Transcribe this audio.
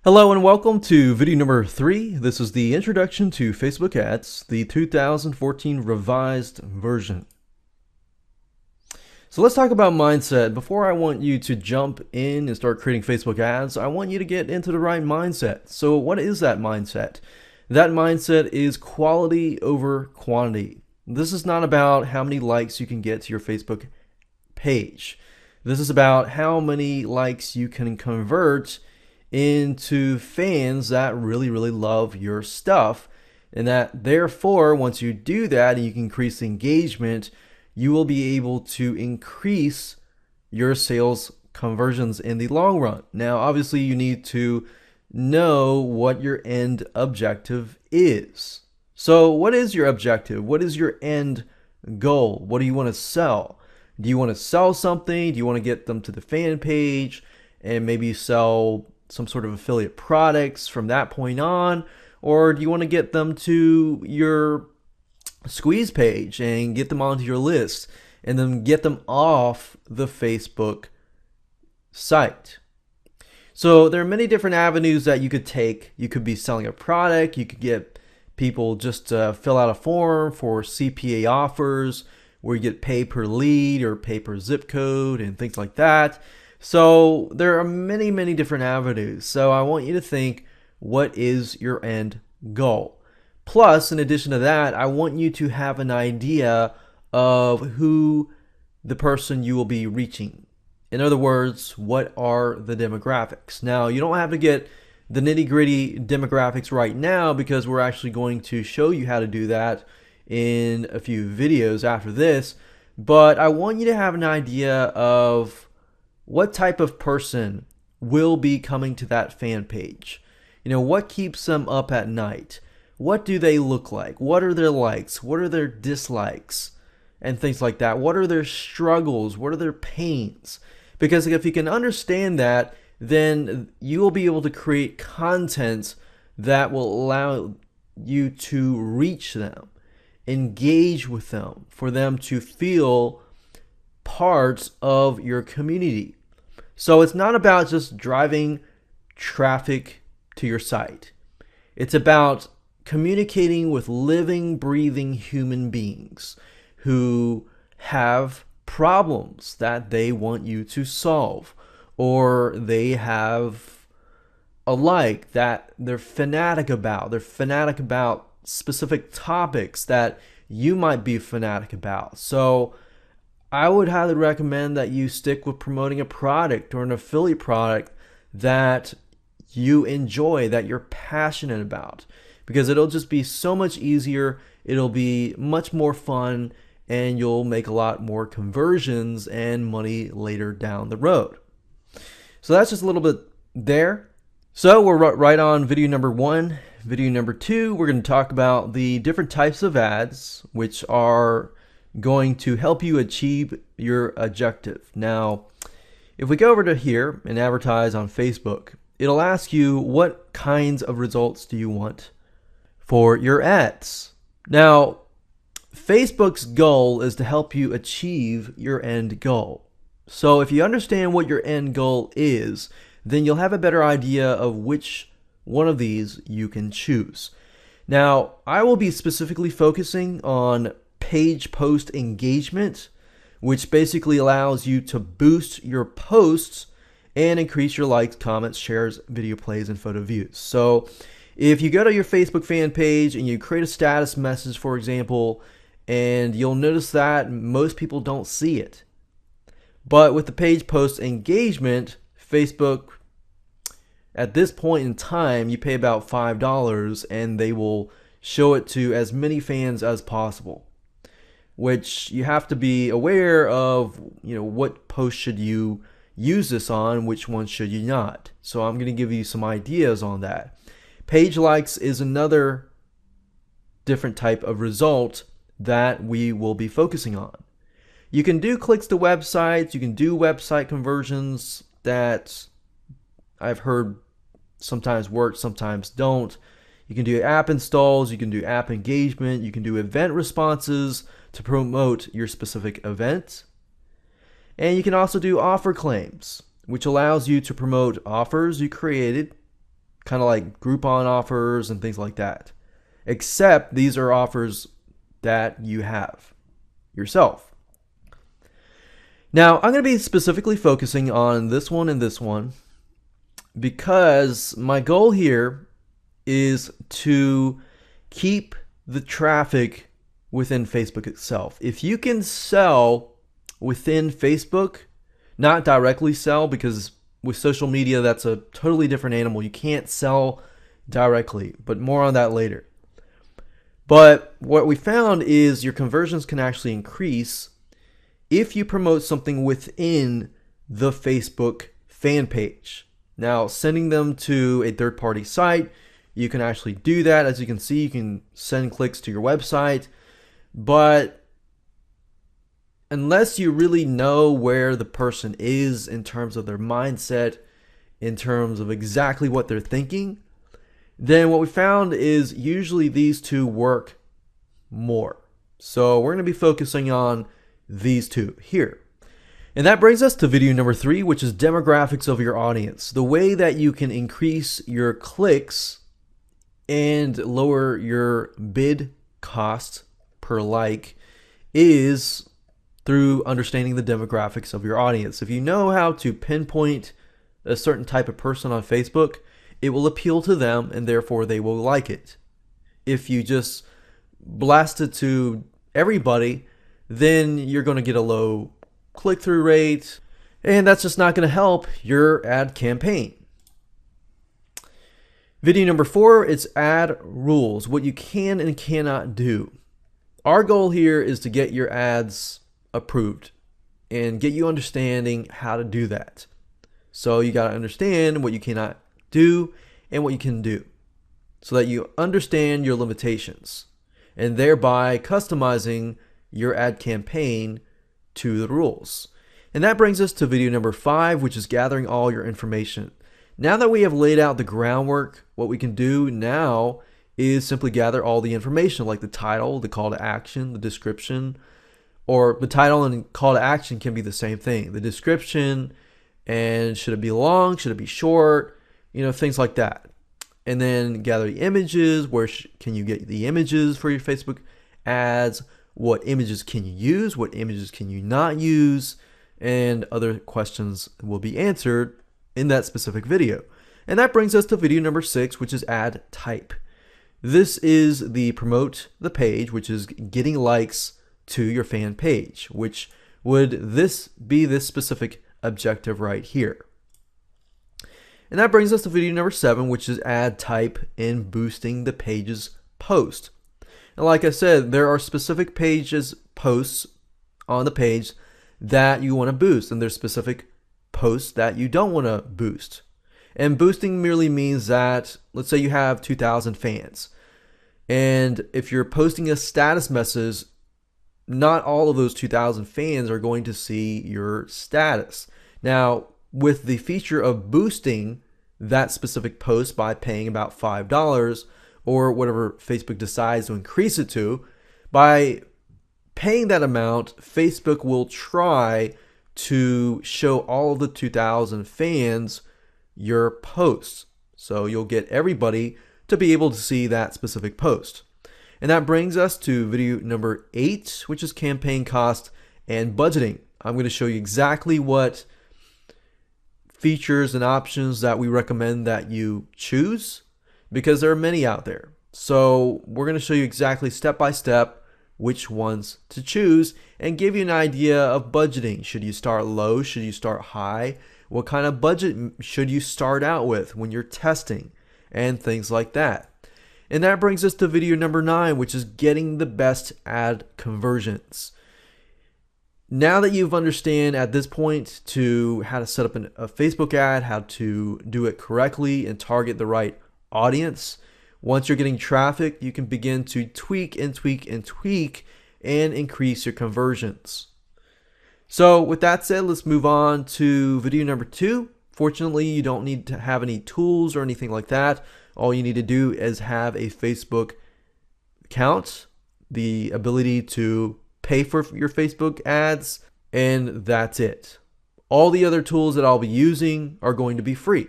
Hello and welcome to video number 3. This is the introduction to Facebook ads, the 2014 revised version. So let's talk about mindset. Before I want you to jump in and start creating Facebook ads, I want you to get into the right mindset. So what is that mindset? That mindset is quality over quantity. This is not about how many likes you can get to your Facebook page. This is about how many likes you can convert into fans that really love your stuff, and that therefore once you do that and you can increase engagement, you will be able to increase your sales conversions in the long run. Now obviously you need to know what your end objective is. So what is your objective? What is your end goal? What do you want to sell? Do you want to sell something? Do you want to get them to the fan page and maybe sell some sort of affiliate products from that point on? Or do you want to get them to your squeeze page and get them onto your list and then get them off the Facebook site? So there are many different avenues that you could take. You could be selling a product. You could get people just to fill out a form for CPA offers where you get pay per lead or pay per zip code and things like that. So there are many different avenues. So I want you to think, what is your end goal? Plus, in addition to that, I want you to have an idea of who the person you will be reaching. In other words, what are the demographics? Now, you don't have to get the nitty-gritty demographics right now because we're actually going to show you how to do that in a few videos after this. But I want you to have an idea of what type of person will be coming to that fan page. You know, what keeps them up at night? What do they look like? What are their likes? What are their dislikes? And things like that. What are their struggles? What are their pains? Because if you can understand that, then you will be able to create content that will allow you to reach them, engage with them, for them to feel parts of your community. So it's not about just driving traffic to your site. It's about communicating with living, breathing human beings who have problems that they want you to solve, or they have a like that they're fanatic about. They're fanatic about specific topics that you might be fanatic about. So I would highly recommend that you stick with promoting a product or an affiliate product that you enjoy, that you're passionate about, because it'll just be so much easier. It'll be much more fun, and you'll make a lot more conversions and money later down the road. So that's just a little bit there. So we're right on video number 1. Video number 2, we're going to talk about the different types of ads which are going to help you achieve your objective. Now, if we go over to here and advertise on Facebook, it'll ask you what kinds of results do you want for your ads. Now, Facebook's goal is to help you achieve your end goal. So if you understand what your end goal is, then you'll have a better idea of which one of these you can choose. Now, I will be specifically focusing on page post engagement, which basically allows you to boost your posts and increase your likes, comments, shares, video plays, and photo views. So if you go to your Facebook fan page and you create a status message, for example, and you'll notice that most people don't see it. But with the page post engagement, Facebook, at this point in time, you pay about $5 and they will show it to as many fans as possible, which you have to be aware of, what post should you use this on, which one should you not. So I'm going to give you some ideas on that. Page likes is another different type of result that we will be focusing on. You can do clicks to websites, you can do website conversions that I've heard sometimes work, sometimes don't. You can do app installs, you can do app engagement, you can do event responses to promote your specific event. And you can also do offer claims, which allows you to promote offers you created, kind of like Groupon offers and things like that. Except these are offers that you have yourself. Now, I'm going to be specifically focusing on this one and this one because my goal here is to keep the traffic within Facebook itself. If you can sell within Facebook, not directly sell, because with social media, that's a totally different animal. You can't sell directly, but more on that later. But what we found is your conversions can actually increase if you promote something within the Facebook fan page. Now, sending them to a third-party site, you can actually do that. As you can see, you can send clicks to your website, but unless you really know where the person is in terms of their mindset, in terms of exactly what they're thinking, then what we found is usually these two work more. So we're going to be focusing on these two here. And that brings us to video number 3, which is demographics of your audience. The way that you can increase your clicks and lower your bid cost per like is through understanding the demographics of your audience. If you know how to pinpoint a certain type of person on Facebook, it will appeal to them and therefore they will like it. If you just blast it to everybody, then you're going to get a low click-through rate, and that's just not going to help your ad campaign. Video number 4 is ad rules, what you can and cannot do. Our goal here is to get your ads approved and get you understanding how to do that. So you got to understand what you cannot do and what you can do so that you understand your limitations and thereby customizing your ad campaign to the rules. And that brings us to video number 5, which is gathering all your information. Now that we have laid out the groundwork, what we can do now is simply gather all the information like the title, the call to action, the description, or the title and call to action can be the same thing. The description, and should it be long, should it be short, things like that. And then gather the images. Where can you get the images for your Facebook ads? What images can you use? What images can you not use? And other questions will be answered in that specific video. And that brings us to video number 6, which is ad type. This is the promote the page, which is getting likes to your fan page, which would this be this specific objective right here. And that brings us to video number 7, which is ad type and boosting the page's post. And like I said, there are specific pages, posts on the page that you want to boost, and there's specific posts that you don't want to boost. And boosting merely means that, let's say you have 2,000 fans, and if you're posting a status message, not all of those 2,000 fans are going to see your status. Now, with the feature of boosting that specific post by paying about $5 or whatever Facebook decides to increase it to, by paying that amount, Facebook will try to show all of the 2,000 fans your posts. So you'll get everybody to be able to see that specific post. And that brings us to video number 8, which is campaign cost and budgeting. I'm going to show you exactly what features and options that we recommend that you choose, because there are many out there. So we're going to show you exactly step by step which ones to choose and give you an idea of budgeting. Should you start low? Should you start high? What kind of budget should you start out with when you're testing and things like that? And that brings us to video number 9, which is getting the best ad conversions. Now that you've understand at this point to how to set up a Facebook ad, how to do it correctly and target the right audience, once you're getting traffic, you can begin to tweak and tweak and tweak and increase your conversions. So with that said, let's move on to video number 2. Fortunately, you don't need to have any tools or anything like that. All you need to do is have a Facebook account, the ability to pay for your Facebook ads, and that's it. All the other tools that I'll be using are going to be free.